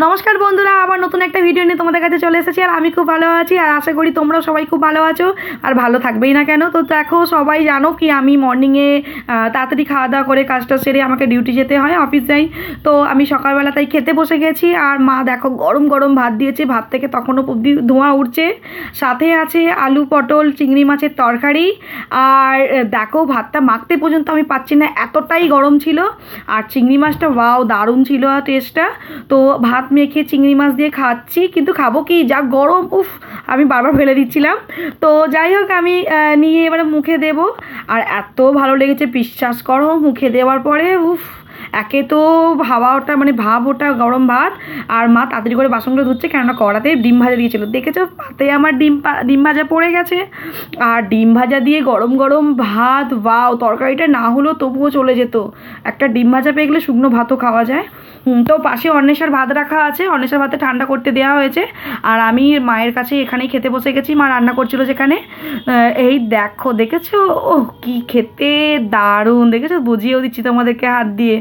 নমস্কার বন্ধুরা, আবার নতুন একটা ভিডিও নিয়ে তোমাদের কাছে চলে এসেছি। আর আমি খুব ভালো আছি, আর আশা করি তোমরাও সবাই খুব ভালো আছো, আর ভালো থাকবেই না কেন। তো দেখো, সবাই জানো কি আমি মর্নিংয়ে তাড়াতাড়ি খাওয়া দাওয়া করে কাজটা সেরে আমাকে ডিউটি যেতে হয়, অফিস যাই। তো আমি সকালবেলা তাই খেতে বসে গেছি, আর মা দেখো গরম গরম ভাত দিয়েছে, ভাত থেকে তখনও অবধি ধোঁয়া উঠছে, সাথে আছে আলু পটল চিংড়ি মাছের তরকারি। আর দেখো ভাতটা মাখতে পর্যন্ত আমি পাচ্ছি না, এতটাই গরম ছিল। আর চিংড়ি মাছটা ওয়াও দারুণ ছিল টেস্টটা। তো ভাত মেখে চিংড়ি মাছ দিয়ে খাচ্ছি, কিন্তু খাবো কি, যা গরম, উফ, আমি বারবার ফেলে দিচ্ছিলাম। তো যাই হোক, আমি নিয়ে এবারে মুখে দেব। আর এত ভালো লেগেছে বিশ্বাস করো, মুখে দেওয়ার পরে উফ, একে তো হাওয়া ওটা মানে ভাব ওটা গরম ভাত। আর মা তাড়াতাড়ি করে বাসনগুলো ধুচ্ছে, কেননা কড়াতে ডিম ভাজা দিয়েছিল, দেখেছো পাতে আমার ডিম ভাজা পড়ে গেছে। আর ডিম ভাজা দিয়ে গরম গরম ভাত, ওয়াও, তরকারিটা না হলেও তবুও চলে যেত। একটা ডিম ভাজা পেয়ে গেলে শুকনো ভাতও খাওয়া যায়। তো পাশে অন্বেষার ভাত রাখা আছে, অন্বেষার ভাতে ঠান্ডা করতে দেওয়া হয়েছে। আর আমি মায়ের কাছে এখানেই খেতে বসে গেছি, মা রান্না করছিল যেখানে। এই দেখো, দেখেছো, ও কি খেতে দারুণ, দেখেছো, বুঝিয়েও দিচ্ছি তোমাদেরকে হাত দিয়ে।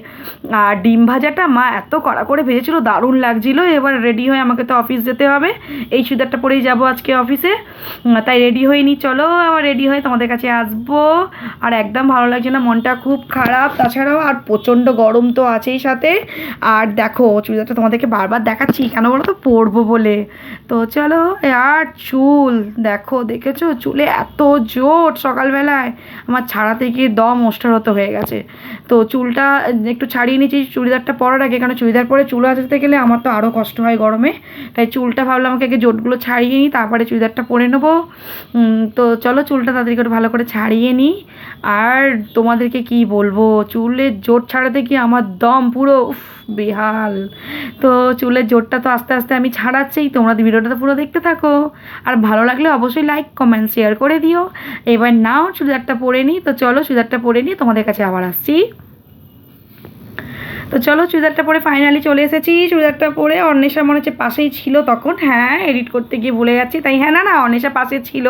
আর ডিম ভাজাটা মা এত কড়া করে ভেজেছিল, দারুণ লাগছিল। এবার রেডি হয়ে আমাকে তো অফিস যেতে হবে, এই চুড়িদারটা পরেই যাব আজকে অফিসে। তাই রেডি হয়ে নি, চলো আবার রেডি হয়ে তোমাদের কাছে আসবো। আর একদম ভালো লাগছে না, মনটা খুব খারাপ। তাছাড়াও আর প্রচণ্ড গরম তো আছেই সাথে। আর দেখো চুড়িদারটা তোমাদেরকে বারবার দেখাচ্ছি কেন বলো তো, পরবো বলে। তো চলো। আর চুল দেখো, দেখেছো চুলে এত জোট, সকালবেলায় আমার ছাড়াতে গিয়ে দম ওষ্ঠারত হয়ে গেছে। তো চুলটা একটু ছাড়িয়ে নিয়েছি চুড়িদারটা পরার আগে, কারণ চুড়িদার পরে চুল আঁচড়াতে গেলে আমার তো আরও কষ্ট হয় গরমে। তাই চুলটা ভাবলাম আমাকে আগে জোটগুলো ছাড়িয়ে নিই, তারপরে চুড়িদারটা পরে নেবো। তো চলো চুলটা তাড়াতাড়ি করে ভালো করে ছাড়িয়ে নিই। আর তোমাদেরকে কি বলবো, চুলের জোট ছাড়াতে গিয়ে আমার দম পুরো বেহাল। তো চুলের জোরটা তো আস্তে আস্তে আমি ছাড়াচ্ছি, তোমরা ভিডিওটা তো পুরো দেখতে থাকো। আর ভালো লাগলে অবশ্যই লাইক কমেন্ট শেয়ার করে দিও। এবার নাও চুড়িদারটা পরে নিই। তো চলো চুড়িদারটা পরে নিই, তোমাদের কাছে আবার আসছি। তো চলো চুড়িদারটা পরে ফাইনালি চলে এসেছি। চুড়িদারটা পরে অন্বেষা মনে হচ্ছে পাশেই ছিল তখন, হ্যাঁ এডিট করতে গিয়ে ভুলে যাচ্ছি তাই, হ্যাঁ না না অন্বেষা পাশে ছিল।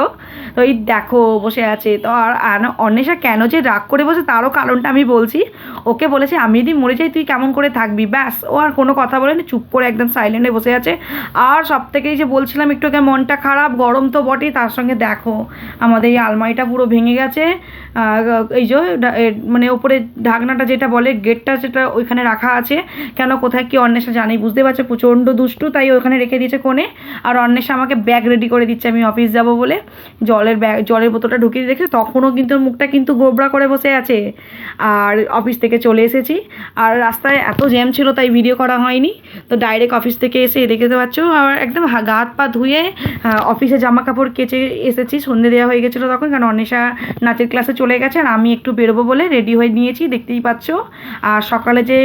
তো এই দেখো বসে আছে। তো আর অন্বেষা কেন যে রাগ করে বসে তারও কারণটা আমি বলছি। ওকে বলেছে আমি যদি মরে যাই তুই কেমন করে থাকবি, ব্যাস। ও আর কোনো কথা বলেনি, চুপ করে একদম সাইলেন্ট হয়ে বসে আছে। আর সব থেকেই যে বলছিলাম একটু আগে, মনটা খারাপ, গরম তো বটেই, তার সঙ্গে দেখো আমাদের এই আলমারিটা পুরো ভেঙে গেছে। এই যে মানে ওপরে ঢাকনাটা যেটা বলে গেটটা, সেটা ওইখানে রাখা আছে। কেন কোথায় কি অন্বেষা জানি, বুঝতে পারছে, প্রচণ্ড দুষ্টু, তাই ওখানে রেখে দিয়েছে কোণে। আর অন্বেষা আমাকে ব্যাগ রেডি করে দিচ্ছে আমি অফিস যাব বলে। জলের বোতলটা ঢুকিয়ে দেখে তখনও কিন্তু মুখটা কিন্তু গোবরা করে বসে আছে। আর অফিস থেকে চলে এসেছি, আর রাস্তায় এত জ্যাম ছিল তাই ভিডিও করা হয়নি। তো ডাইরেক্ট অফিস থেকে এসে দেখতে পাচ্ছ, আর একদম গা হাত পা ধুয়ে অফিসে জামা কাপড় কেচে এসেছি। সন্ধ্যে দেওয়া হয়ে গেছিলো তখন, কারণ অন্বেষা নাচের ক্লাসে চলে গেছে, আর আমি একটু বেরোবো বলে রেডি হয়ে নিয়েছি, দেখতেই পাচ্ছ। আর সকালে যে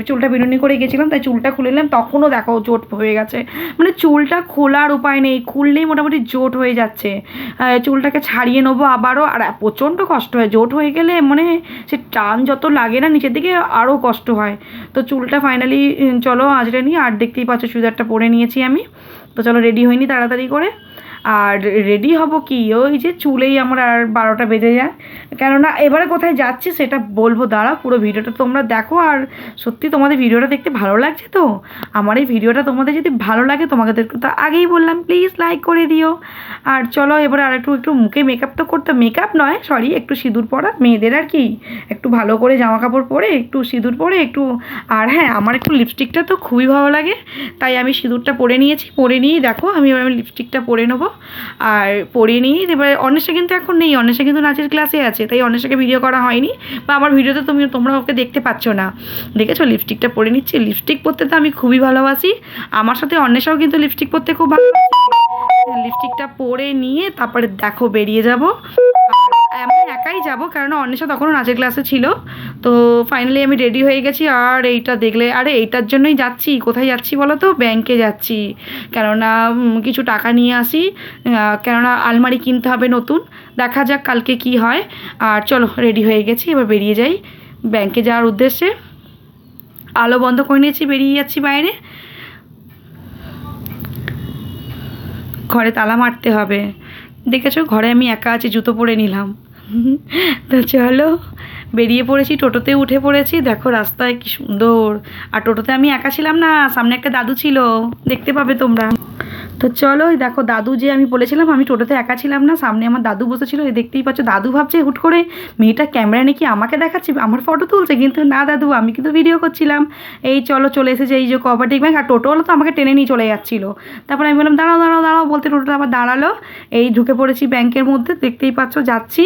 চুলটা বিনুনি করে গেছিলাম, তাই চুলটা খুলে নিলাম, তখনও দেখো জোট হয়ে গেছে। মানে চুলটা খোলার উপায় নেই, খুললেই মোটামুটি জোট হয়ে যাচ্ছে। চুলটাকে ছাড়িয়ে নেবো আবারও, আর প্রচণ্ড কষ্ট হয় জোট হয়ে গেলে, মানে সে টান যত লাগে না নিচের দিকে আরও কষ্ট হয়। তো চুলটা ফাইনালি চলো আজরে নিই। আর দেখতেই পাচ্ছ চুড়িদারটা পরে নিয়েছি আমি। তো চলো রেডি হয়নি তাড়াতাড়ি করে। আর রেডি হব কি, ওই যে চুলেই আমার আর 12টা বেজে যায়। কেননা এবারে কোথায় যাচ্ছি সেটা বলবো, দাঁড়া পুরো ভিডিওটা তোমরা দেখো। আর সত্যি তোমাদের ভিডিওটা দেখতে ভালো লাগছে তো, আমার এই ভিডিওটা তোমাদের যদি ভালো লাগে, তোমাদের তো আগেই বললাম প্লিজ লাইক করে দিও। আর চলো এবারে আর একটু মুখে মেকআপ তো করতে, মেকআপ নয় সরি, একটু সিঁদুর পরা মেয়েদের আর কি, একটু ভালো করে জামা কাপড় পরে একটু সিঁদুর পরে একটু। আর হ্যাঁ, আমার একটু লিপস্টিকটা তো খুবই ভালো লাগে, তাই আমি সিঁদুরটা পরে নিয়েছি। পরে নিয়েই দেখো আমি লিপস্টিকটা পরে নেবো। আর পরিয়ে নিই। এবার অন্বেষা কিন্তু এখন নেই, অন্বেষা কিন্তু নাচের ক্লাসে আছে, তাই অন্বেষাকে ভিডিও করা হয়নি, বা আমার ভিডিওতে তোমরা ওকে দেখতে পাচ্ছ না। দেখেছো লিপস্টিকটা পরে নিচ্ছি, লিপস্টিক পরতে তো আমি খুবই ভালোবাসি। আমার সাথে অন্বেষাও কিন্তু লিপস্টিক পরতে খুব ভালোবাসি। লিপস্টিকটা পরে নিয়ে তারপরে দেখো বেরিয়ে যাব। আমি একাই যাব, কারণ অন্বেষা তখনও নাচের ক্লাসে ছিল। তো ফাইনালি আমি রেডি হয়ে গেছি। আর এইটা দেখলে, আরে এইটার জন্যই যাচ্ছি, কোথায় যাচ্ছি বলো তো, ব্যাংকে যাচ্ছি। কেননা কিছু টাকা নিয়ে আসি, কেননা আলমারি কিনতে হবে নতুন, দেখা যাক কালকে কি হয়। আর চলো রেডি হয়ে গেছি, এবার বেরিয়ে যাই ব্যাংকে যাওয়ার উদ্দেশ্যে। আলো বন্ধ করে নিয়েছি, বেরিয়ে যাচ্ছি বাইরে। ঘরে তালা মারতে হবে, দেখেছো ঘরে আমি একা আছি, জুতো পরে নিলাম। তো চলো বেরিয়ে পড়েছি, টোটোতে উঠে পড়েছি। দেখো রাস্তায় কি সুন্দর। আর টোটোতে আমি একা ছিলাম না, সামনে একটা দাদু ছিল, দেখতে পাবে তোমরা। তো চলো, এই দেখো দাদু, যে আমি বলেছিলাম আমি টোটোতে একা ছিলাম না, সামনে আমার দাদু বসেছিল। এই দেখতেই পাচ্ছ, দাদু ভাবছে হুট করে মেয়েটা ক্যামেরা নাকি আমাকে দেখাচ্ছে, আমার ফটো তুলছে, কিন্তু না দাদু, আমি কিন্তু ভিডিও করছিলাম। এই চলো, চলে এসেছে এই যে কোঅপারেটিভ ব্যাংক। আর টোটো হলো তো আমাকে টেনে নিয়ে চলে যাচ্ছিলো। তারপর আমি বললাম দাঁড়াও দাঁড়াও দাঁড়াও বলতে টোটোটা আবার দাঁড়ালো। এই ঢুকে পড়েছি ব্যাংকের মধ্যে, দেখতেই পাচ্ছ যাচ্ছি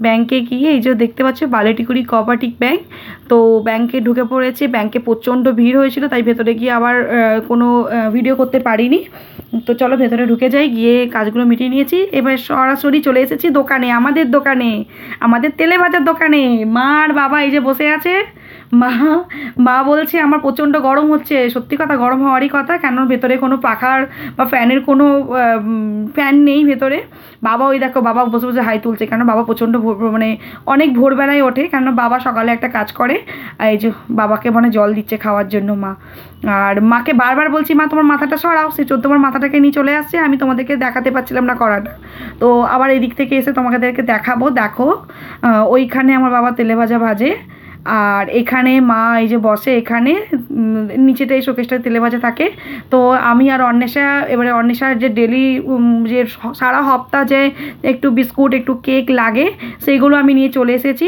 ব্যাংকে গিয়ে। এই যে দেখতে পাচ্ছ বালিটিকুড়ি কোঅপারেটিভ ব্যাংক। তো ব্যাংকে ঢুকে পড়েছে। ব্যাংকে প্রচণ্ড ভিড় হয়েছিল, তাই ভেতরে গিয়ে আবার কোনো ভিডিও করতে পারিনি। তো চলো ভেতরে ঢুকে যাই, গিয়ে কাজগুলো মিটিয়ে নিয়েছি। এবার সরাসরি চলে এসেছি দোকানে, আমাদের দোকানে, আমাদের তেলে ভাজার দোকানে। মা আর বাবা এই যে বসে আছে। মা বলছে আমার প্রচণ্ড গরম হচ্ছে। সত্যি কথা, গরম হওয়ারই কথা, কেন ভেতরে কোনো পাখার বা ফ্যানের কোনো ফ্যান নেই ভেতরে। বাবা ওই দেখো, বাবা বসে বসে হাই তুলছে, কেন বাবা প্রচণ্ড মানে অনেক ভোরবেলায় ওঠে, কেন বাবা সকালে একটা কাজ করে। আর এই যে বাবাকে মানে জল দিচ্ছে খাওয়ার জন্য মা। আর মাকে বারবার বলছি মা তোমার মাথাটা সরাও, সে তোমার মাথাটাকে নিয়ে চলে আসছে, আমি তোমাদেরকে দেখাতে পারছিলাম না করাটা। তো আবার এই দিক থেকে এসে তোমাদেরকে দেখাবো। দেখো ওইখানে আমার বাবা তেলে ভাজা ভাজে, আর এখানে মা এই যে বসে, এখানে নিচেটাই শোকেসটায় তেলে ভাজা থাকে। তো আমি আর অন্বেষা, এবারে অন্বেষার যে ডেলি যে সারা সপ্তাহ যে একটু বিস্কুট একটু কেক লাগে, সেইগুলো আমি নিয়ে চলে এসেছি।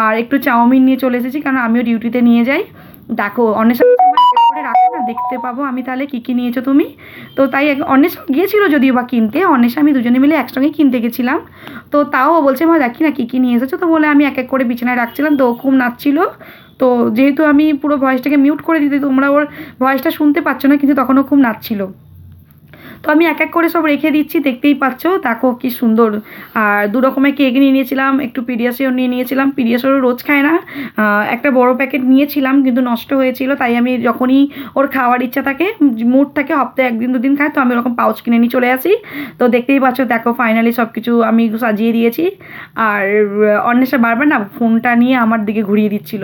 আর একটু চাউমিন নিয়ে চলে এসেছি, কারণ আমিও ডিউটিতে নিয়ে যাই। দেখো অন্বেষা করে রাখো না, দেখতে পাবো আমি তাহলে কী কী নিয়েছো তুমি। তো তাই অন্বেষা গিয়েছিলো যদিও বা কিনতে, অন্বেষা আমি দুজনে মিলে একসঙ্গে কিনতে গেছিলাম। তো তাও বলছে মা দেখি না কী কী নিয়ে এসেছো। তো বলে আমি এক এক করে বিছানায় রাখছিলাম, তো ও খুব নাচছিল। তো যেহেতু আমি পুরো ভয়েসটাকে মিউট করে দিতে, তোমরা ওর ভয়েসটা শুনতে পাচ্ছ না, কিন্তু তখনও খুব নাচছিল। তো আমি এক এক করে সব রেখে দিচ্ছি, দেখতেই পাচ্ছ। দেখো কি সুন্দর। আর দু রকমের কেক নিয়ে নিয়েছিলাম, একটু পিডিয়াশিওর নিয়ে নিয়েছিলাম। পিডিয়াশিওর রোজ খায় না, একটা বড় প্যাকেট নিয়েছিলাম, কিন্তু নষ্ট হয়েছিল। তাই আমি যখনই ওর খাওয়ার ইচ্ছা থাকে, মুড থাকে, সপ্তাহে একদিন দুদিন খায়, তো আমি ওরকম পাউচ কিনে নিয়ে চলে আসি। তো দেখতেই পাচ্ছ, দেখো ফাইনালি সব কিছু আমি সাজিয়ে দিয়েছি। আর অন্বেষা বারবার না ফোনটা নিয়ে আমার দিকে ঘুরিয়ে দিচ্ছিল,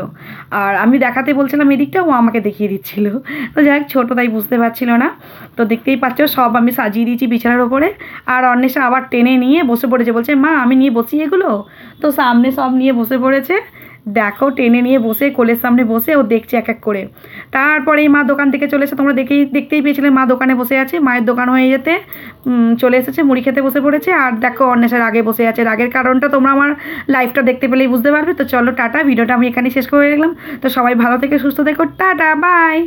আর আমি দেখাতে বলছিলাম এদিকটা, ও আমাকে দেখিয়ে দিচ্ছিল। তো যাই হোক, ছোটো তাই বুঝতে পারছিল না। তো দেখতেই পাচ্ছ সব আমি সাজিয়ে দিয়েছি বিছানার ওপরে। আর অন্বেষা আবার টেনে নিয়ে বসে পড়েছে, বলছে মা আমি নিয়ে বসি এগুলো। তো সামনে সব নিয়ে বসে পড়েছে। দেখো টেনে নিয়ে বসে কোলের সামনে বসে ও দেখছে এক এক করে। তারপরে মা দোকান থেকে চলে এসে, তোমরা দেখতেই পেয়েছিলে মা দোকানে বসে আছে। মায়ের দোকান হয়ে যেতে চলে এসেছে, মুড়ি খেতে বসে পড়েছে। আর দেখো অন্বেষার আগে বসে আছে। রাগের কারণটা তোমরা আমার লাইভটা দেখতে পেলেই বুঝতে পারবে। তো চলো টাটা, ভিডিওটা আমি এখানে শেষ করে রাখলাম। তো সবাই ভালো থেকে সুস্থ থেকো, টাটা বাই।